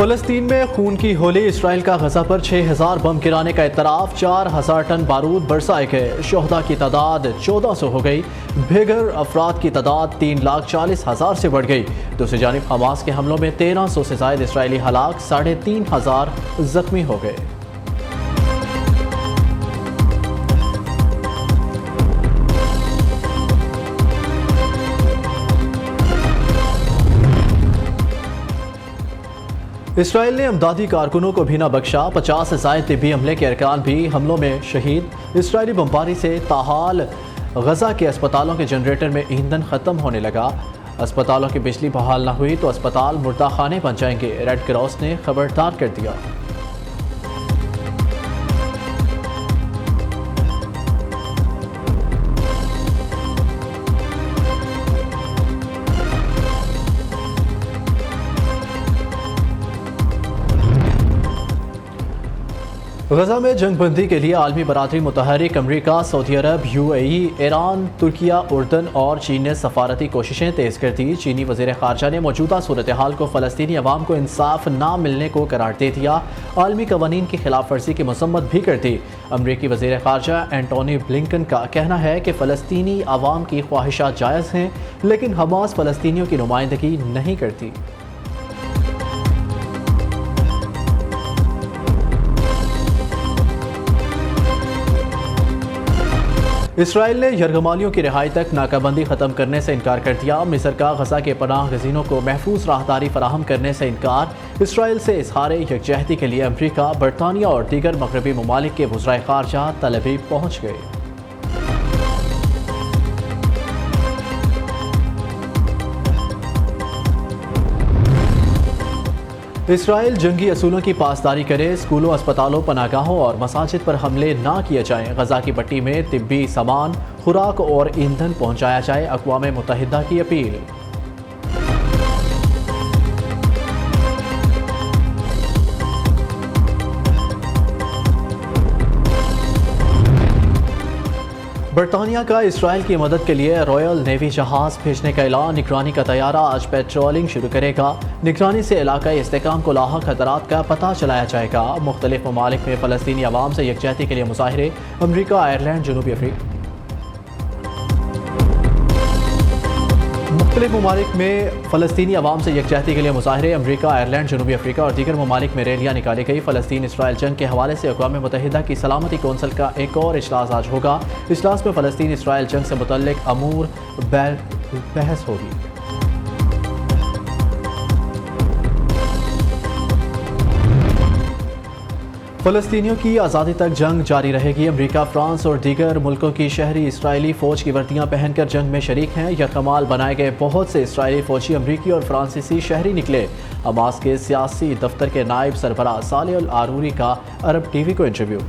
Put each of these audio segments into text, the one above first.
फलस्तीन में खून की होली। इसराइल का गजा पर 6000 बम गिराने का इतराफ़। 4000 टन बारूद बरसाए गए। शोहदा की तादाद 1400 हो गई। बेघर अफराद की तादाद 3,40,000 से बढ़ गई। दूसरी जानिब हमास के हमलों में 1300 से ज़ायद इसराइली हलाक, 3500 जख्मी हो गए। इसराइल ने अमदादी कारकुनों को भी न बख्शा। 50 से ज़ायद तिब्बी अमले के अरकान भी हमलों में शहीद। इसराइली बमबारी से ताहाल गजा के अस्पतालों के जनरेटर में ईंधन ख़त्म होने लगा। अस्पतालों की बिजली बहाल न हुई तो अस्पताल मुर्दा खाने बन जाएंगे। रेड क्रॉस ने खबरदार कर दिया। गजा में जंगबंदी के लिए आलमी बरादरी मुतहरिक अमरीका, सऊदी अरब, UAE, ईरान, तुर्किया, उर्दन और चीन ने सफारती कोशिशें तेज़ कर दी। चीनी वज़ीर ख़ारजा ने मौजूदा सूरत हाल को फ़लस्तीनी अवाम को इंसाफ ना मिलने को करार दे दिया। आलमी कवानीन की खिलाफ वर्जी की मसम्मत भी कर दी। अमरीकी वज़ीर ख़ारजा एंटोनी ब्लिंकन का कहना है कि फ़लस्तीनी अवाम की ख्वाहिशात जायज़ हैं, लेकिन हमास फ़लस्तीनियों की नुमाइंदगी नहीं करती। इसराइल ने यरगमालियों की रिहाई तक नाकाबंदी ख़त्म करने से इनकार कर दिया। मिस्र का गजा के पनाह गज़ीनों को महफूज राहदारी फराहम करने से इनकार। इसराइल से इजहार यकजहती के लिए अमरीका, बरतानिया और दीगर मगरबी ममालिक के वज़राए ख़ारजा तल अवीव पहुँच गए। इसराइल जंगी असूलों की पासदारी करे। स्कूलों, अस्पतालों, पनागाहों और मसाजिद पर हमले ना किए जाएं। गजा की पट्टी में तिब्बी सामान, खुराक और ईंधन पहुंचाया जाए। अक़वाम मुत्तहिदा की अपील। बरतानिया का इसराइल की मदद के लिए रॉयल नेवी जहाज भेजने का ऐलान। निगरानी का तैयारा आज पेट्रोलिंग शुरू करेगा। निगरानी से इलाकाई इस्तेहकाम को लाहक खतरात का पता चलाया जाएगा। मुख्तलिफ ममालिक में फ़लस्तीनी अवाम से यकजहती के लिए मुजाहरे। अमरीका, आयरलैंड, जनूबी अफ्रीका मुख्तलिफ ममालिक में फ़लस्तीनी अवाम से यकजहती के लिए मुजाहरे। अमरीका, आयरलैंड, जनूबी अफ्रीका और दीगर ममालिक में रैलियाँ निकाली गई। फ़लस्तीन इसराइल जंग के हवाले से अक़वाम मुत्तहिदा की सलामती कौंसिल का एक और इजलास आज होगा। इजलास में फ़लस्तीन इसराइल जंग से मुतल्लिक़ अमूर बहस होगी। फ़लस्तीनियों की आज़ादी तक जंग जारी रहेगी। अमरीका, फ्रांस और दीगर मुल्कों की शहरी इसराइली फ़ौज की वर्दियाँ पहनकर जंग में शरीक हैं। यरगमाल बनाए गए बहुत से इसराइली फ़ौजी अमरीकी और फ्रांसीसी शहरी निकले। हमास के सियासी दफ्तर के नायब सरबराह सालेह अल आरूरी का अरब TV को इंटरव्यू।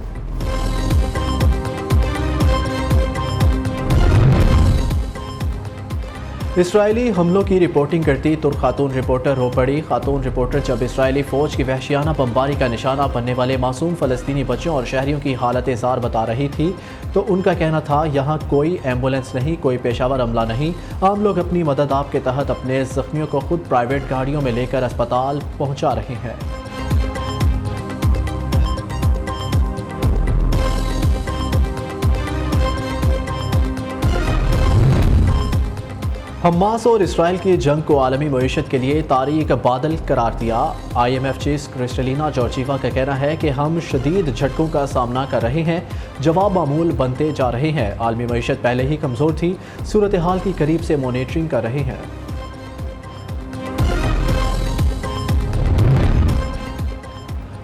इसराइली हमलों की रिपोर्टिंग करती तुर्क खातून रिपोर्टर रो पड़ी। खातून रिपोर्टर जब इसराइली फ़ौज की वहशियाना बमबारी का निशाना बनने वाले मासूम फ़लस्तीनी बच्चों और शहरियों की हालत ज़ार बता रही थी तो उनका कहना था, यहाँ कोई एम्बुलेंस नहीं, कोई पेशावर अमला नहीं। आम लोग अपनी मदद आप के तहत अपने ज़ख्मियों को खुद प्राइवेट गाड़ियों में लेकर अस्पताल पहुँचा रहे हैं। हमास और इसराइल की जंग को आलमी मईशत के लिए तारीक बादल करार दिया। IMF चीफ क्रिस्टलिना जॉर्जीवा का कहना है कि हम शदीद झटकों का सामना कर रहे हैं, जवाब मामूल बनते जा रहे हैं। आलमी मईशत पहले ही कमज़ोर थी, सूरत हाल की करीब से मॉनिटरिंग कर रहे हैं।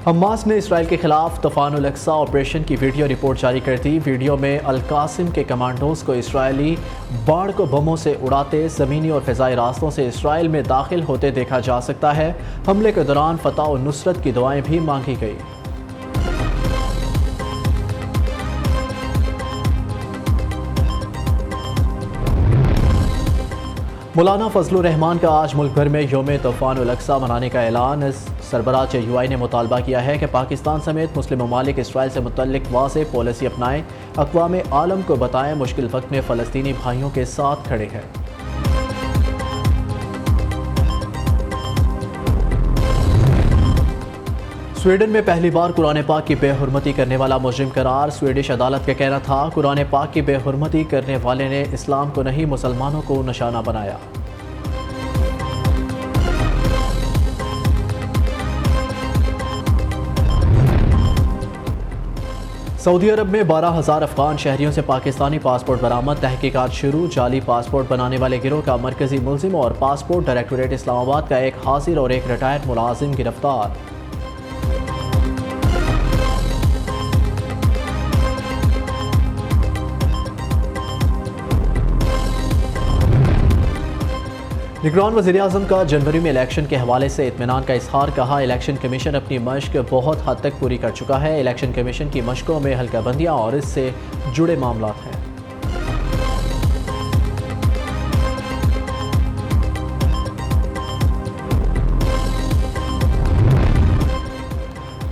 हमास ने इसराइल के खिलाफ तूफ़ानुल अक्सा ऑपरेशन की वीडियो रिपोर्ट जारी कर दी। वीडियो में अल कासिम के कमांडोज को इसराइली बाढ़ को बमों से उड़ाते ज़मीनी और फ़िज़ाई रास्तों से इसराइल में दाखिल होते देखा जा सकता है। हमले के दौरान फतह और नुसरत की दुआएं भी मांगी गई। मौलाना फजलुर रहमान का आज मुल्क भर में यौम तूफ़ानुल अक्सा मनाने का ऐलान। सरबराह UI ने मुतालबा किया है कि पाकिस्तान समेत मुस्लिम ममालिक इसराइल से मुतल्लिक़ वाज़ेह पॉलिसी अपनाएं। अक़वाम आलम को बताएं मुश्किल वक्त में फ़लस्तीनी भाइयों के साथ खड़े हैं। स्वीडन में पहली बार कुरान पाक की बेहुरमती करने वाला मुजरिम करार। स्वीडिश अदालत का कहना था कुरान पाक की बेहुरमती करने वाले ने इस्लाम को नहीं मुसलमानों को निशाना बनाया। सऊदी अरब में 12,000 अफगान शहरियों से पाकिस्तानी पासपोर्ट बरामद। तहकीकात शुरू। जाली पासपोर्ट बनाने वाले गिरोह का मरकजी मुलजिम और पासपोर्ट डायरेक्टोरेट इस्लामाबाद का एक हाजिर और एक रिटायर्ड मुलाजिम गिरफ्तार। निगरान वज़ीर-ए-आज़म का जनवरी में इलेक्शन के हवाले से इत्मीनान का इजहार। कहा इलेक्शन कमीशन अपनी मशक बहुत हद तक पूरी कर चुका है। इलेक्शन कमीशन की मशकों में हल्काबंदियाँ और इससे जुड़े मामला हैं।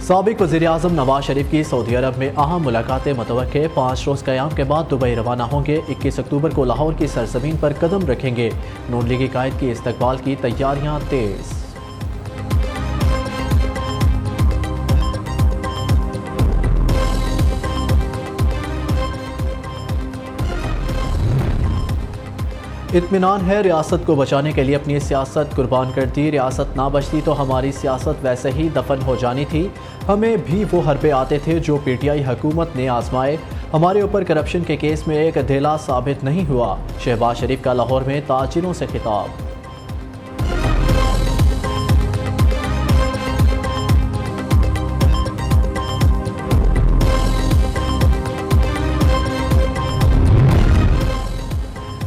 साबिक वज़ीर-ए-आज़म नवाज शरीफ की सऊदी अरब में अहम मुलाकातें मुतवक्के। 5 रोज़ क़याम के बाद दुबई रवाना होंगे। 21 अक्टूबर को लाहौर की सरजमीन पर कदम रखेंगे। नून लीगी कायद की इस्तकबाल की तैयारियां तेज़। इत्मीनान है रियासत को बचाने के लिए अपनी सियासत कुर्बान कर दी। रियासत ना बचती तो हमारी सियासत वैसे ही दफन हो जानी थी। हमें भी वो हरबे आते थे जो पीटीआई हुकूमत ने आजमाए। हमारे ऊपर करप्शन के केस में एक धेला साबित नहीं हुआ। शहबाज शरीफ का लाहौर में ताजिरों से खिताब।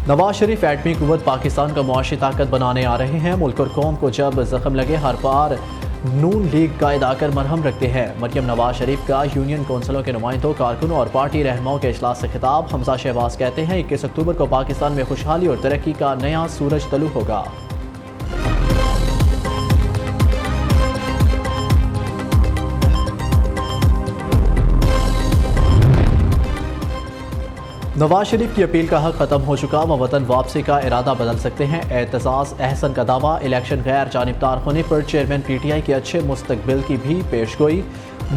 नवाज शरीफ एटमी कुव्वत पाकिस्तान का मुआशी ताकत बनाने आ रहे हैं। मुल्क और कौम को जब जख्म लगे हर बार नून लीग कायद आकर मरहम रखते हैं। मरियम नवाज शरीफ का यूनियन कौंसिलों के नुमाइंदों, कारकुनों और पार्टी रहनुमाओं के इजलास से खिताब। हमजा शहबाज कहते हैं 21 अक्टूबर को पाकिस्तान में खुशहाली और तरक्की का नया सूरज तलू होगा। नवाज शरीफ की अपील का हक खत्म हो चुका। वतन वापसी का इरादा बदल सकते हैं। एतजाज अहसन का दावा। इलेक्शन गैर जानिबदार होने पर चेयरमैन पीटीआई के अच्छे मुस्तकबिल की भी पेशगोई।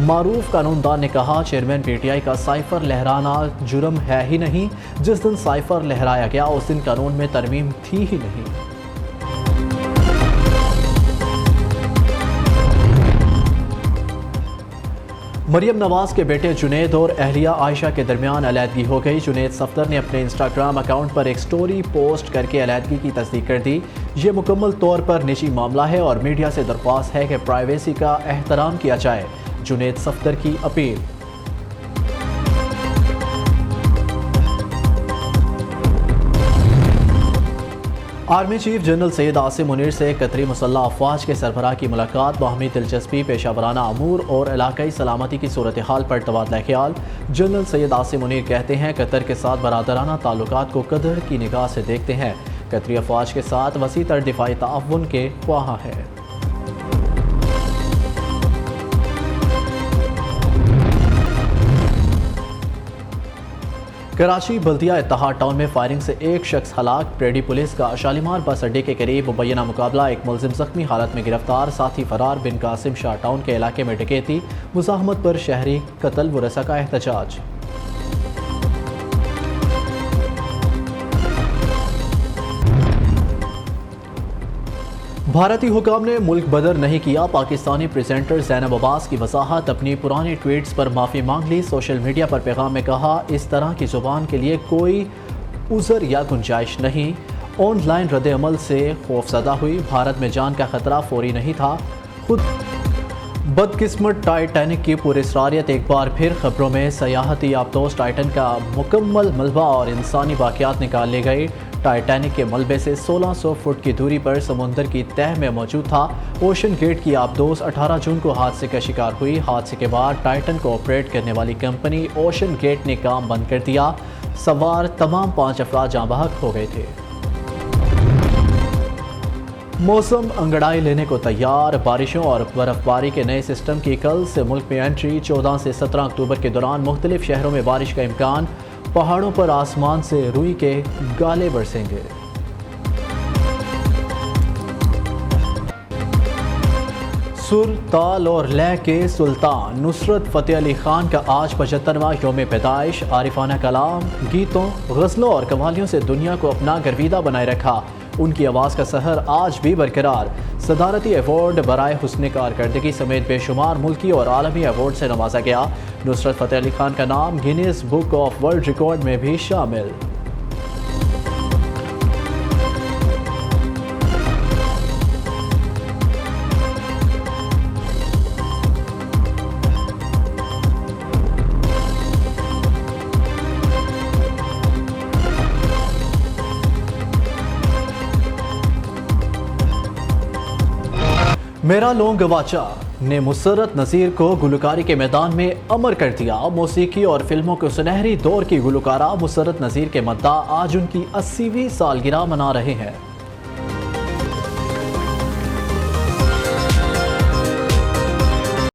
मारूफ कानूनदान ने कहा चेयरमैन पीटीआई का साइफर लहराना जुर्म है ही नहीं। जिस दिन साइफर लहराया गया उस दिन कानून में तरमीम थी ही नहीं। मरियम नवाज के बेटे जुनेद और अहलिया आयशा के दरमियान अलहदगी हो गई। जुनेद सफदर ने अपने इंस्टाग्राम अकाउंट पर एक स्टोरी पोस्ट करके अलहदगी की तस्दीक कर दी। ये मुकम्मल तौर पर निजी मामला है और मीडिया से दरख्वास्त है कि प्राइवेसी का एहतराम किया जाए। जुनेद सफदर की appeal. Army chief general Syed Asim Munir से कतरी मुसल्लह अफवाज के सरबराह की मुलाकात। बाहमी दिलचस्पी, पेशावराना अमूर और इलाकाई सलामती की सूरत हाल पर तबादला ख्याल। जनरल सैयद आसिम मुनीर कहते हैं कतर के साथ बरादराना ताल्लुकात को कदर की निगाह से देखते हैं। कतरी अफवाज के साथ वसी तर दिफाई ताअवुन के ख्वाह है। कराची बल्दिया इत्तेहाद टाउन में फायरिंग से एक शख्स हलाक। प्रेडी पुलिस का शालीमार बस अड्डे के करीब मुबैना मुकाबला। एक मुलजिम जख्मी हालत में गिरफ्तार। साथी फरार। बिन कासिम शाह टाउन के इलाके में डकैती। मुज़ाहमत पर शहरी कत्ल व रसा का एहतजाज। भारतीय हुकाम ने मुल्क बदर नहीं किया। पाकिस्तानी प्रेजेंटर ज़ैनब अब्बास की वजाहत। अपनी पुरानी ट्वीट्स पर माफ़ी मांग ली। सोशल मीडिया पर पैगाम में कहा इस तरह की ज़ुबान के लिए कोई उज़र या गुंजाइश नहीं। ऑनलाइन रद्द अमल से खौफज़दा हुई। भारत में जान का खतरा फौरी नहीं था। खुद बदकिस्मत टाइटैनिक की पुरस्रारियत एक बार फिर खबरों में। सयाहती याबदोश टाइटन का मुकम्मल मलबा और इंसानी बाक़ियात निकाल ले गए। टाइटैनिक के मलबे से 1600 फुट की दूरी पर समुंदर की तह में मौजूद था। ओशन गेट की आबदोश 18 जून को हादसे का शिकार हुई। हादसे के बाद टाइटन को ऑपरेट करने वाली कंपनी ओशन गेट ने काम बंद कर दिया। सवार तमाम 5 अफराद जाँ बहक हो गए थे। मौसम अंगड़ाई लेने को तैयार। बारिशों और बर्फबारी के नए सिस्टम की कल से मुल्क में एंट्री। 14 से 17 अक्टूबर के दौरान मुख्तलिफ शहरों में बारिश का इम्कान। पहाड़ों पर आसमान से रुई के गाले बरसेंगे। सुर, ताल और लय के सुल्तान नुसरत फ़तेह अली खान का आज 75वां यौम पैदाइश। आरिफाना कलाम, गीतों, गज़लों और कव्वालियों से दुनिया को अपना गर्विदा बनाए रखा। उनकी आवाज़ का सहर आज भी बरकरार। सदारती एवॉर्ड बराए हुस्न कारकर्दगी समेत बेशुमार मुल्की और आलमी एवॉर्ड से नवाजा गया। नुसरत फ़तेह अली खान का नाम Guinness book of world record में भी शामिल। मेरा लोंग गवाचा ने मुसर्रत नज़ीर को गुलकारी के मैदान में अमर कर दिया। मौसीकी और फिल्मों के सुनहरी दौर की गुलकारा मुसर्रत नज़ीर के मद्दाह आज उनकी 80वीं सालगिरह मना रहे हैं।